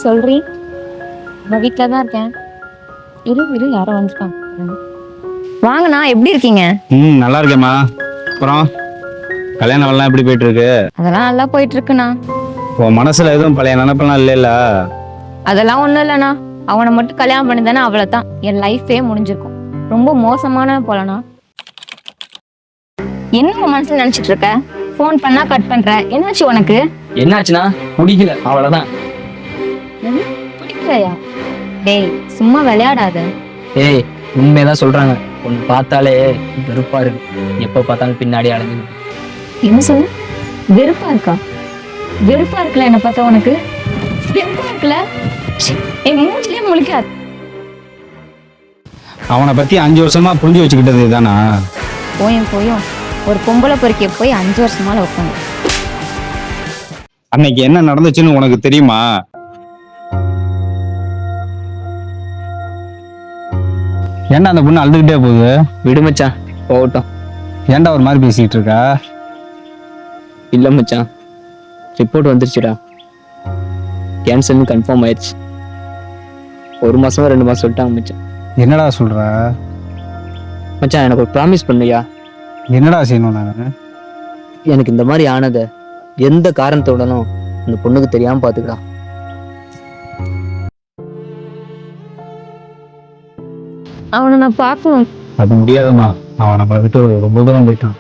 சொல்றீ. நான் வீட்டில் தான் இருக்கேன். இரு யாரோ வந்துட்டாங்க. வாங்கண்ணா, எப்படி இருக்கீங்க? நல்லா இருக்கேம்மா. அப்புறம் கல்யாண வேலைலாம் எப்படி போயிட்டு இருக்கு? அதெல்லாம் நல்லா போயிட்டு இருக்குண்ணா. உன் மனசுல எதுவும் பழைய நினைப்பெல்லாம் இல்லைல்ல? அதெல்லாம் ஒன்றும் இல்லைண்ணா. அவனை மட்டும் கல்யாணம் பண்ணி தானே அவ்வளோதான் என் லைஃபே முடிஞ்சிருக்கும். ரொம்ப மோசமான போலண்ணா. என்ன உன் மனசுல நினைச்சிட்டு இருக்க? ஃபோன் பண்ணா கட் பண்ற. என்னாச்சு உனக்கு? என்னாச்சுன்னா பிடிக்கல, அவ்வளவுதான். பிடிக்கலையா? டேய், சும்மா விளையாடாத. ஏய், உண்மையதான் சொல்றாங்க. ஒன்னு பார்த்தாலே வெறுப்பா இருக்கு. எப்ப பார்த்தாலும் பின்னாடி அலைஞ்சு. என்ன சொன்ன? வெறுப்பா இருக்கா? வெறுப்பா இருக்குல்ல என்ன பார்த்தா உனக்கு? வெறுப்பா இருக்குல்ல? என் மூஞ்சிலே முழிக்காது. அவனை பத்தி 5 வருஷமா புரிஞ்சு வச்சுக்கிட்டது தானா? போயும் ஒரு பொம்பளை பொறுக்கிய போய் 5 வருஷமால உட்காந்து. அன்னைக்கு என்ன நடந்துச்சுன்னு உனக்கு தெரியுமா? ஏன்டா அந்த பொண்ணு அழுதுகிட்டே போகுது? விடு மச்சான், போகட்டும். ஏன்டா ஒரு மாதிரி பேசிக்கிட்டு இருக்கா? இல்ல மச்சான், ரிப்போர்ட் வந்துருச்சுடா. கேன்சர்னு கன்ஃபார்ம் ஆயிடுச்சு. 1 மாசமா 2 மாசம் சொல்லிட்டாங்க மச்சான். என்னடா சொல்ற? மச்சான், எனக்கு ஒரு ப்ராமிஸ் பண்ணுயா. என்னடா செய்யணும் நான்? எனக்கு இந்த மாதிரி ஆனதை எந்த காரணத்தோடனும் அந்த பொண்ணுக்கு தெரியாம பாத்துக்கடா. அவனை நான் பார்க்கணும். அது முடியாதுமா. அவன் நம்ம விட்டு ரொம்ப தூரம் போயிட்டான்.